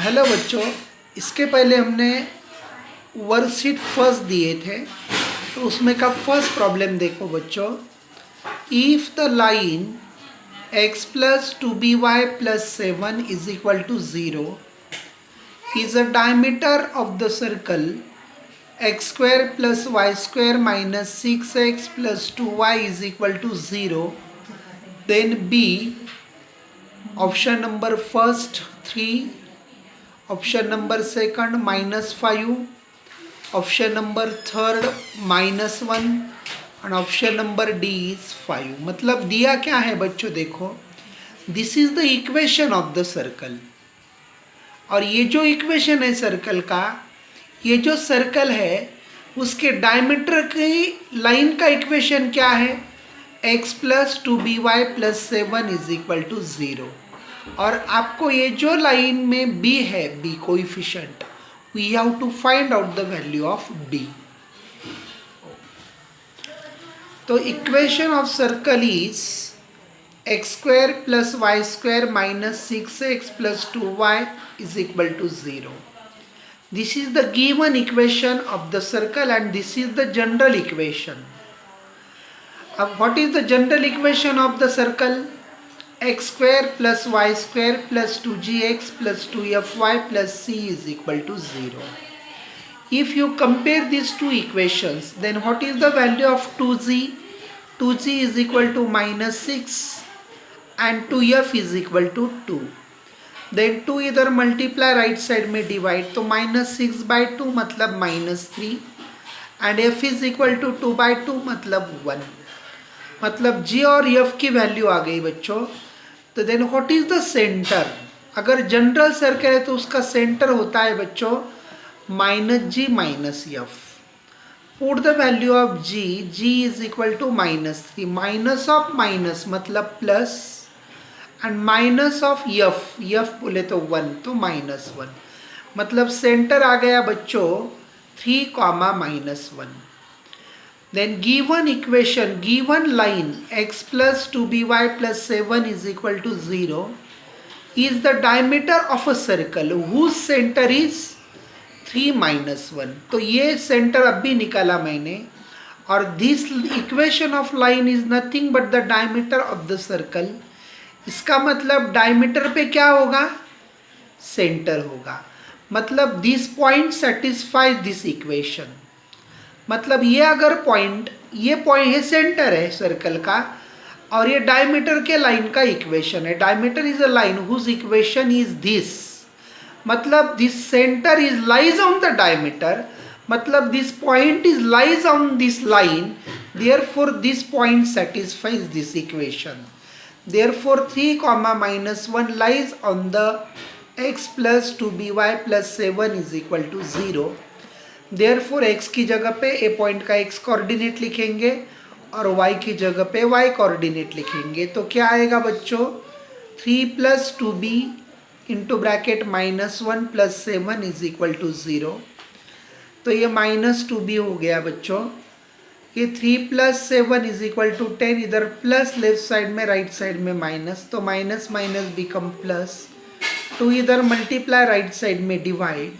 Hello बच्चों, इसके पहले हमने वर्कशीट फर्स्ट दिए थे, तो उसमें का फर्स्ट प्रॉब्लम देखो बच्चों। If the line x plus 2by plus 7 is equal to 0 is a diameter of the circle x square plus y square minus 6x plus 2y is equal to 0, then B, option number first 3, option number second -5, option number third -1 and option number D is 5। मतलब दिया क्या है बच्चों, देखो this is the equation of the circle, और ये जो equation है सर्कल का, ये जो सर्कल है उसके डायमीटर की लाइन का इक्वेशन क्या है, x plus 2by plus 7 is equal to 0। और आपको ये जो लाइन में b है, b coefficient, we have to find out the value of b। तो equation of circle is x square plus Y square minus 6x plus 2y is equal to 0। This is the given equation of the circle and this is the general equation. अब what is the general equation of the circle? x square plus y square plus 2gx plus 2fy plus c is equal to 0. If you compare these two equations, then what is the value of 2g? 2g is equal to -6 and 2f is equal to 2. Then 2 इधर multiply right side में divide, तो -6/2 मतलब -3 and f is equal to 2/2 मतलब 1। मतलब g और f की value आ गई बच्चों। तो then what is the centre? अगर जनरल सर्कल है तो उसका सेंटर होता है बच्चों -g -f। Put the value of g, g is equal to -3, minus of minus मतलब plus and minus of f बोले तो 1, तो -1। मतलब सेंटर आ गया बच्चों 3, -1। Then given equation, given line x plus 2by plus 7 is equal to 0 is the diameter of a circle whose center is 3 -1। तो ये centre अब भी निकाला मैंने, और this equation of line is nothing but the diameter of the circle. इसका मतलब diameter पे क्या होगा? सेंटर होगा। मतलब this point satisfy this equation. मतलब ये अगर पॉइंट, ये पॉइंट है सेंटर है सर्कल का, और ये डायमीटर के लाइन का इक्वेशन है। Diameter is a line whose equation is this, मतलब this centre is lies on the diameter, मतलब this point is lies on this line, therefore this point satisfies this equation. Therefore 3, -1 lies on the x plus 2by plus 7 is equal to 0। Therefore x की जगह पे a point का x coordinate लिखेंगे और y की जगह पे y coordinate लिखेंगे। तो क्या आएगा बच्चों? 3 + 2b into bracket -1 + 7 is equal to 0। तो ये -2b हो गया बच्चों। ये 3 + 7 इज इक्वल टू 10, इधर प्लस लेफ्ट साइड में, राइट साइड में माइनस, तो माइनस माइनस बिकम प्लस। 2 इधर मल्टीप्लाई राइट साइड में divide,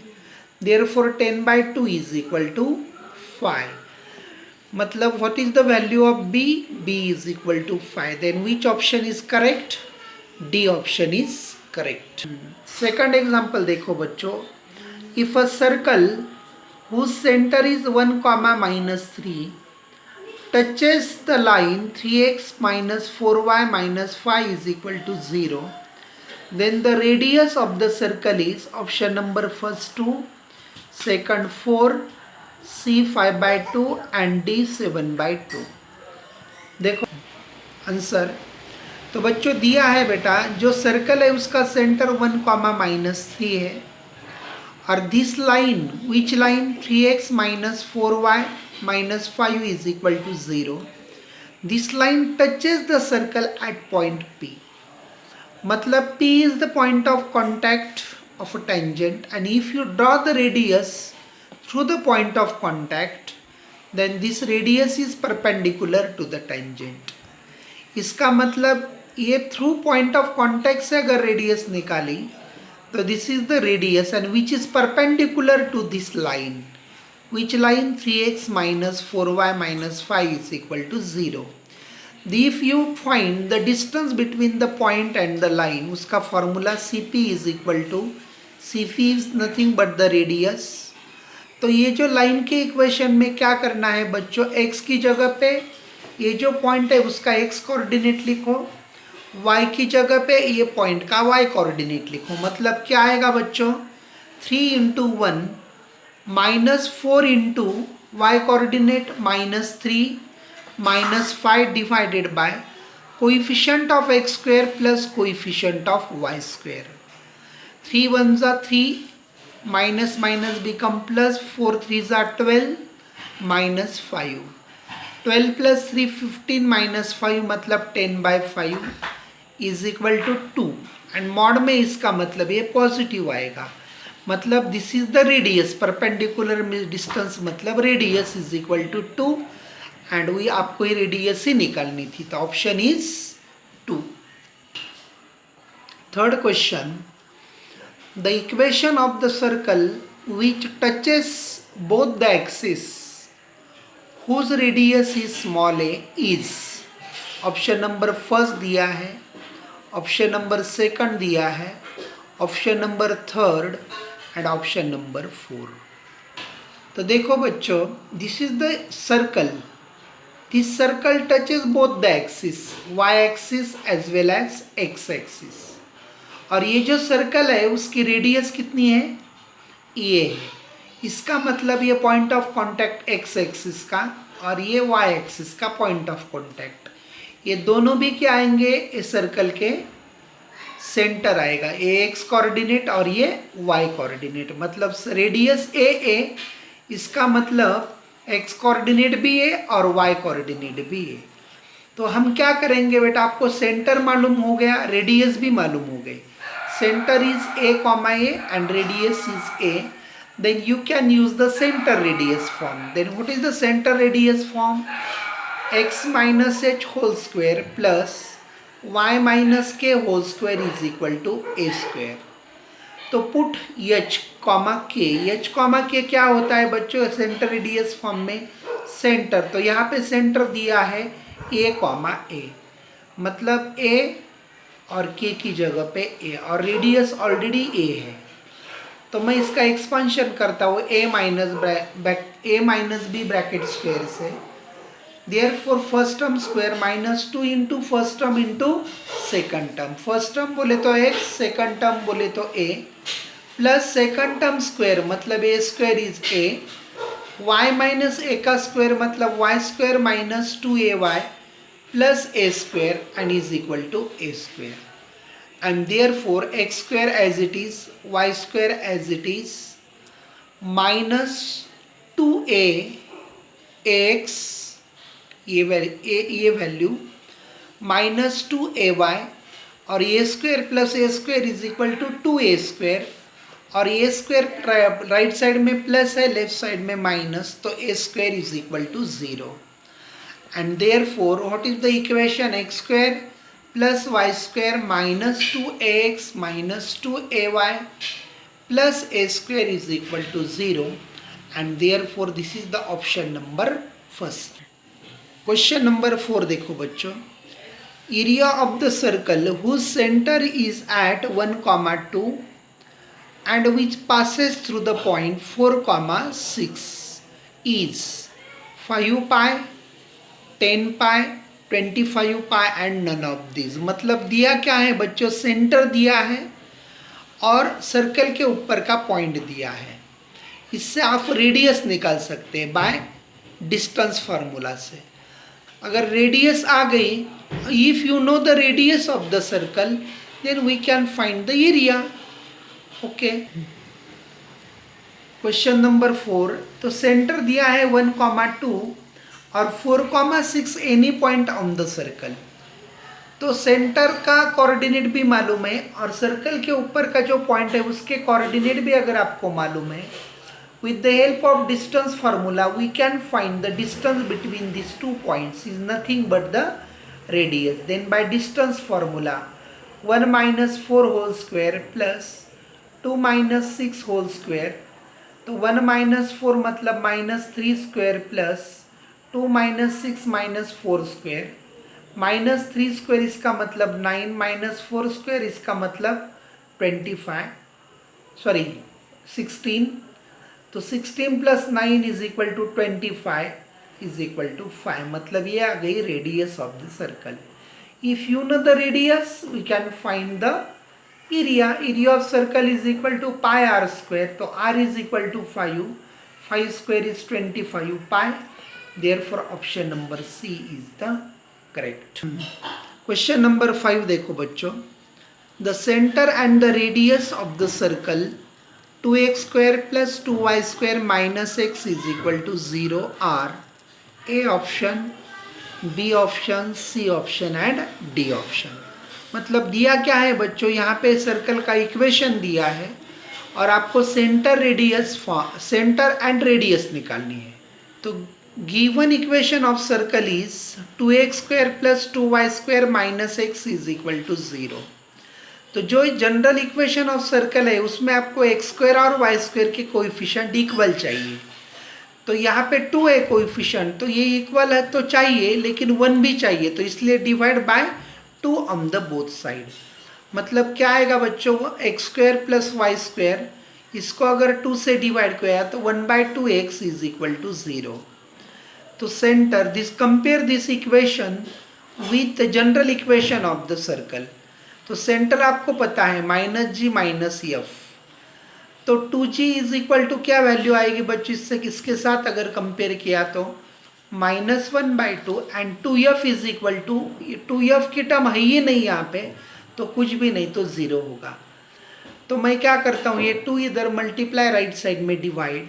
therefore 10/2 is equal to 5। मतलब what is the value of b? b is equal to 5। then which option is correct? D option is correct। second example देखो बच्चों। if a circle whose center is 1, -3 touches the line 3x minus 4y minus 5 is equal to 0, then the radius of the circle is option number first 2, second 4, C 5/2 and D 7/2। देखो answer. तो बच्चों दिया है बेटा, जो circle है उसका centre 1, -3 है, और this line, which line? 3x minus 4y minus 5 is equal to 0। This line touches the circle eight point P। मतलब P is the point of contact of a tangent, and if you draw the radius through the point of contact, then this radius is perpendicular to the tangent। इसका मतलब ये through point of contact से अगर radius निकाली So this is the radius and which is perpendicular to this line. Which line? 3x minus 4y minus 5 is equal to 0. If you find the distance between the point and the line, उसका formula Cp is equal to, Cp is nothing but the radius. तो ये जो line के equation में क्या करना है बच्चों, x की जगह पे ये जो पॉइंट है उसका x कोऑर्डिनेट लिखो, y की जगह पे ये पॉइंट का y कोऑर्डिनेट लिखो. मतलब क्या आएगा बच्चों, 3 into 1 minus 4 into y coordinate minus 3 minus 5 divided by coefficient of x square plus coefficient of y square. 3 ones are 3, minus minus become plus, 4 threes are 12, minus 5. 12 plus 3 15 minus 5 मतलब 10 by 5 is equal to 2. and mod में इसका मतलब ये positive आएगा. मतलब this is the radius, perpendicular में distance मतलब radius is equal to 2 and वही आपको ये रेडियस ही निकालनी थी. तो option is 2. Third question, the equation of the circle which touches both the axis whose radius is small a is. Option number first दिया है, ऑप्शन नंबर सेकंड दिया है, option number third and option number 4. तो देखो बच्चों, this is the circle. This circle touches both the axis, y-axis as well as x-axis. और ये जो सर्कल है उसकी रेडियस कितनी है, ये है. इसका मतलब ये पॉइंट ऑफ कांटेक्ट x-axis का और ये y-axis का पॉइंट ऑफ कांटेक्ट, ये दोनों भी क्या आएंगे, इस सर्कल के सेंटर आएगा. ये x कोऑर्डिनेट और ये y कोऑर्डिनेट, मतलब रेडियस a, इसका मतलब x कोऑर्डिनेट भी है और y कोऑर्डिनेट भी है. तो हम क्या करेंगे बेटा, आपको सेंटर मालूम हो गया, रेडियस भी मालूम हो गई. Centre is a comma a and radius is a. Then you can use the centre radius form. Then what is the centre radius form, x minus h whole square plus y minus k whole square is equal to a square. तो put h comma k. h comma k क्या होता है बच्चों, centre radius form में centre. तो यहाँ पे centre दिया है a कॉमा a, मतलब a और k की जगह पे a, और रेडियस ऑलरेडी a है. तो मैं इसका एक्सपांशन करता हूँ a minus b bracket square से. Therefore first term square minus 2 into first term into second term. First term बोले तो x, सेकंड टर्म बोले तो a, plus second term square मतलब a square is a, y minus a का square मतलब y square minus 2ay plus a square and is equal to a square. एंड therefore x square as it is, y square as it is, minus 2a ax ये value minus 2ay और a square plus a square is equal to 2a square, और a square right side में plus है, left side में minus, तो a square is equal to 0. And therefore what is the equation, x square plus Y square minus 2ax minus 2ay plus a square is equal to 0. And therefore this is the option number first. Question number 4 देखो बच्चों, area of the circle whose centre is at 1,2 and which passes through the point 4,6 is 5 pi, 10 pi, 25 pi and none of this. मतलब दिया क्या है बच्चों, centre दिया है और सर्कल के ऊपर का पॉइंट दिया है. इससे आप रेडियस निकाल सकते हैं बाय डिस्टेंस फार्मूला से. अगर रेडियस आ गई, if you know the radius of the circle then we can find the area. Okay, question number 4. तो सेंटर दिया है 1,2 और 4,6 any point on the circle. तो सेंटर का कोऑर्डिनेट भी मालूम है और सर्कल के ऊपर का जो पॉइंट है उसके कोऑर्डिनेट भी अगर आपको मालूम है, with the help of distance formula we can find the distance between these 2 points is nothing but the radius. Then by distance formula 1 minus 4 whole square plus 2 minus 6 whole square, तो 1 minus 4 मतलब -3 square plus 2 minus 6 minus 4 square, -3 square इसका मतलब 9 minus 4 square इसका मतलब 25 sorry 16, तो 16 plus 9 is equal to 25 is equal to 5, मतलब ये आ गई radius of the circle. If you know the radius we can find the area. Area of circle is equal to pi r square, तो r is equal to 5 square is 25 pi. Therefore option number C is the correct. Question number 5 देखो बच्चों. The centre and the radius of the circle 2x square plus 2y square minus x is equal to 0 are A option, B option, C option and D option. मतलब दिया क्या है बच्चों, यहाँ पे circle का इक्वेशन दिया है और आपको सेंटर एंड रेडियस निकालनी है. तो given equation of circle is 2x square plus 2y square minus x is equal to 0. तो जो जनरल इक्वेशन ऑफ सर्कल है उसमें आपको एक्स स्क्वायर और वाई स्क्वायर के कोएफिशिएंट इक्वल चाहिए. तो यहाँ पे 2 है कोएफिशिएंट, तो ये इक्वल है तो चाहिए, लेकिन 1 भी चाहिए, तो इसलिए divide by 2 on the both side. मतलब क्या आएगा बच्चों, x square plus Y square, इसको अगर 2 से डिवाइड किया तो 1/2x इज इक्वल टू 0. तो centre this compare this equation with general equation of the circle. तो सेंटर आपको पता है -g माइनस एफ, तो 2g इज इक्वल टू क्या वैल्यू आएगी बच्चों, इससे किसके साथ अगर कंपेयर किया तो -1/2 and 2f is equal to 2f की टर्म है ही नहीं यहाँ पे, तो कुछ भी नहीं, तो 0 होगा. तो मैं क्या करता हूँ, ये 2 इधर मल्टीप्लाई राइट साइड में डिवाइड,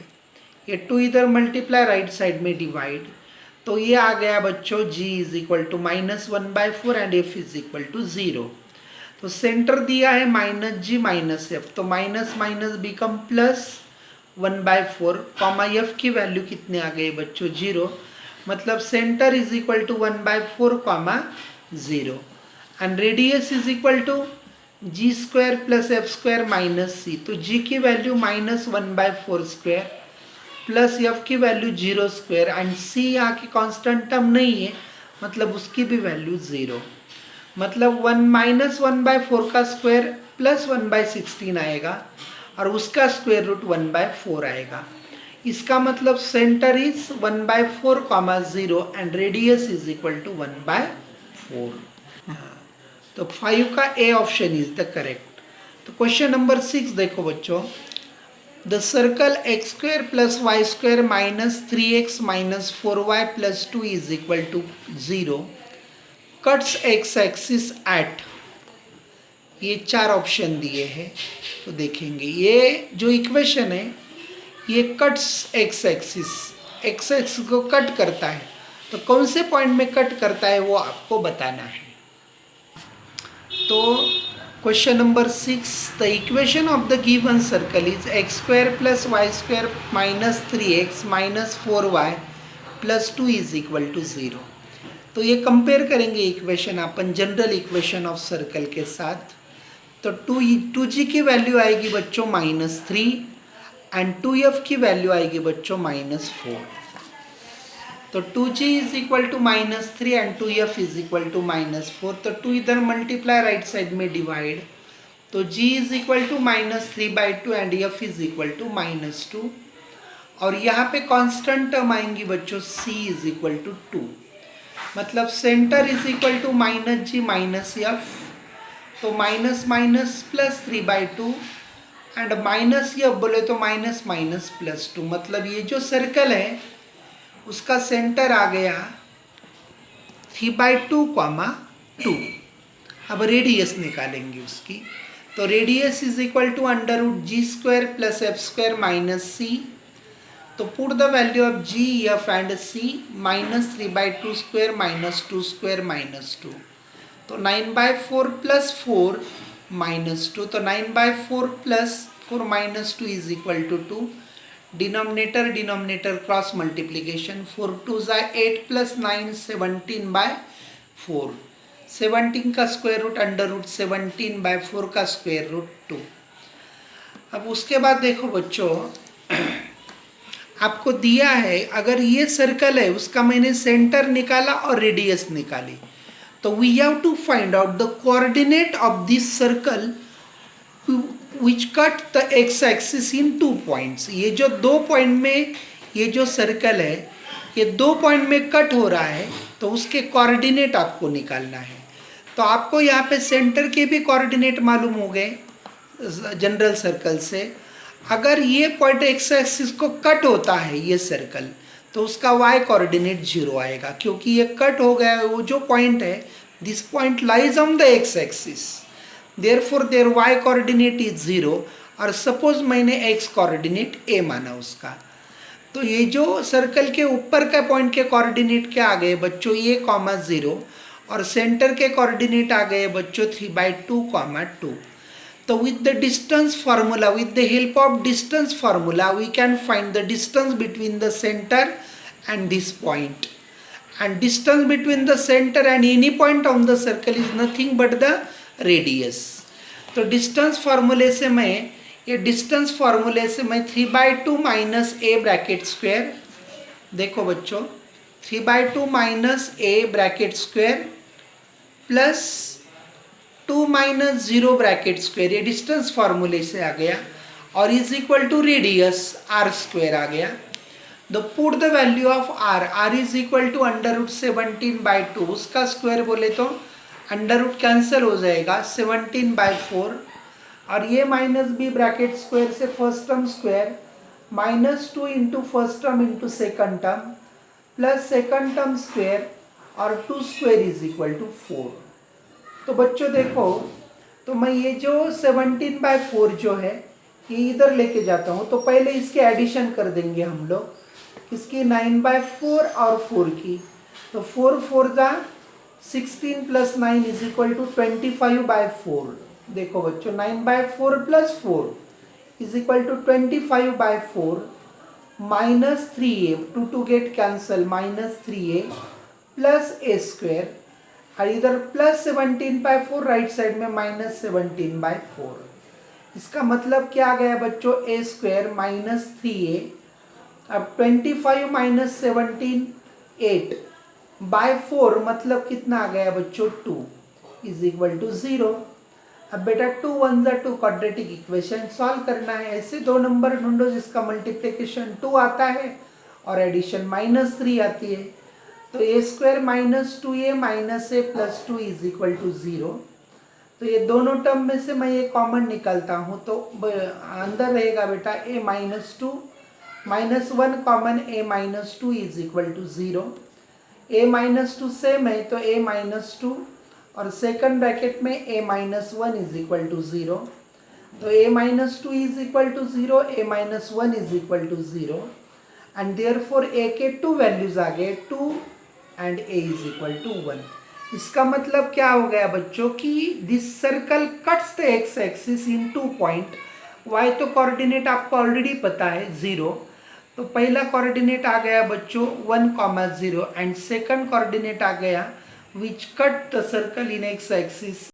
ये 2 इधर मल्टीप्लाई राइट साइड में डिवाइड, तो ये आ गया बच्चों g is equal to -1/4 and f is equal to 0. तो सेंटर दिया है -g माइनस एफ, तो minus minus become plus 1/4 comma f की वैल्यू कितने आ गए बच्चों 0, मतलब centre is equal to 1/4 comma 0 and radius is equal to g square plus f square minus c. तो g की वैल्यू -1/4 स्क्वायर प्लस एफ की वैल्यू 0 स्क्वायर एंड c यहाँ की कांस्टेंट टर्म नहीं है, मतलब उसकी भी वैल्यू 0, मतलब 1/4 का स्क्वायर प्लस 1/16 आएगा और उसका स्क्वायर रूट 1/4 आएगा. इसका मतलब centre is 1/4 comma 0 and radius is equal to 1/4. तो 5 का A option is the correct. तो क्वेश्चन नंबर 6 देखो बच्चों. The circle x square plus Y square minus 3x minus 4y plus 2 is equal to 0 cuts x axis at, ये 4 option दिए हैं. तो देखेंगे ये जो इक्वेशन है ये कट्स एक्स एक्सिस को कट करता है, तो कौन से पॉइंट में कट करता है वो आपको बताना है. तो question number 6, the equation of the given circle is x square plus Y square minus 3x minus 4y plus 2 is equal to 0. तो ये कंपेयर करेंगे इक्वेशन अपन जनरल इक्वेशन ऑफ सर्कल के साथ. तो 2g की वैल्यू आएगी बच्चों -3 एंड 2f की वैल्यू आएगी बच्चों -4. तो 2g is equal to -3 and 2f is equal to -4. तो 2 इधर मल्टीप्लाई राइट साइड में डिवाइड, तो g is equal to -3/2 and f is equal to -2. और यहाँ पे कांस्टेंट टर्म आएंगी बच्चों c इज इक्वल टू 2, मतलब centre is equal to -g minus f, तो minus minus plus 3/2 and minus f बोले तो माइनस माइनस प्लस 2, मतलब ये जो सर्कल है उसका सेंटर आ गया 3/2 कॉमा 2. अब रेडियस निकालेंगे उसकी, तो radius is equal to √g square plus f square minus c. तो put the value of g, f and c, -3/2 square minus 2 square minus 2, तो 9/4 प्लस 4 माइनस 2, तो 9/4 plus 4 minus 2 is equal to 2. Denominator cross multiplication, 4 2 8 plus 9 17/4, 17 का square root √17/4 का square root 2. अब उसके बाद देखो बच्चों, आपको दिया है अगर ये सर्कल है उसका मैंने सेंटर निकाला और रेडियस निकाली, तो we have to find out the coordinate of this circle which cut the x axis in 2 points. ये जो 2 पॉइंट में ये जो सर्कल है ये 2 पॉइंट में कट हो रहा है, तो उसके कोऑर्डिनेट आपको निकालना है। तो आपको यहाँ पे सेंटर के भी कोऑर्डिनेट मालूम हो गए जनरल सर्कल से। अगर ये पॉइंट एक्स एक्सिस को कट होता है ये सर्कल, तो उसका वाई कोऑर्डिनेट 0 आएगा, क्योंकि ये कट हो गया है। वो जो पॉइंट है, this point lies on the x axis, therefore their y coordinate is 0। और सपोज मैंने एक्स कोऑर्डिनेट ए माना उसका, तो ये जो सर्कल के ऊपर का पॉइंट के कोऑर्डिनेट क्या आ गए बच्चों, ये कॉमा 0, और सेंटर के कोऑर्डिनेट आ गए बच्चों 3/2, 2। तो with the distance formula, with the help of distance formula, we can find the distance between the center and this point. And distance between the center and any point on the circle is nothing but the radius. तो distance formula से मैं, ये distance formula से मैं 3/2 minus a bracket square, देखो बच्चों 3/2 minus a bracket square plus 2 minus 0 bracket square, ये distance फार्मूले से आ गया, और is equal to radius r square आ गया। The put the value of r, r is equal to √17/2, उसका स्क्वायर बोले तो √ कैंसिल हो जाएगा 17/4, और ये माइनस बी ब्रैकेट स्क्वायर से first term square -2 into first term into second term plus second term square, और 2 स्क्वायर इज इक्वल टू 4। तो बच्चों देखो, तो मैं ये जो 17/4 जो है ये इधर लेके जाता हूँ, तो पहले इसके एडिशन कर देंगे हम लोग, इसकी 9/4 और 4 की, तो 4 4 जा 16 प्लस 9 इज इक्वल टू 25/4। देखो बच्चों 9/4 plus 4 is equal to 25/4 minus 3a, 2 get cancel, -3a plus a square, और इधर प्लस 17/4 राइट साइड में -17/4। इसका मतलब क्या आ गया बच्चों, a स्क्वायर माइनस 3a, अब 25 माइनस 17 8/4 मतलब कितना आ गया बच्चों 2 इज इक्वल टू 0। अब बेटा 2 1 जा 2 क्वाड्रेटिक इक्वेशन सॉल्व करना है। ऐसे दो नंबर ढूंढो जिसका मल्टीप्लिकेशन 2 आता है और एडिशन -3 आती है। तो a square minus 2a minus a plus 2 is equal to 0। तो ये दोनों टर्म में से मैं ये कॉमन निकालता हूँ, तो अंदर रहेगा बेटा a -2 -1 common a -2 is equal to 0। a -2 same है तो a -2, और सेकंड ब्रैकेट में a -1 इज इक्वल टू 0। तो a -2 is equal to 0, a -1 is equal to 0, and therefore a के 2 वैल्यूज आ गए 2 and a is equal to 1। इसका मतलब क्या हो गया बच्चों कि this circle cuts the x axis in 2 point. y तो कोऑर्डिनेट आपको ऑलरेडी पता है 0, तो पहला कोऑर्डिनेट आ गया बच्चों 1, 0, एंड सेकंड कोऑर्डिनेट आ गया विच cut the circle in x axis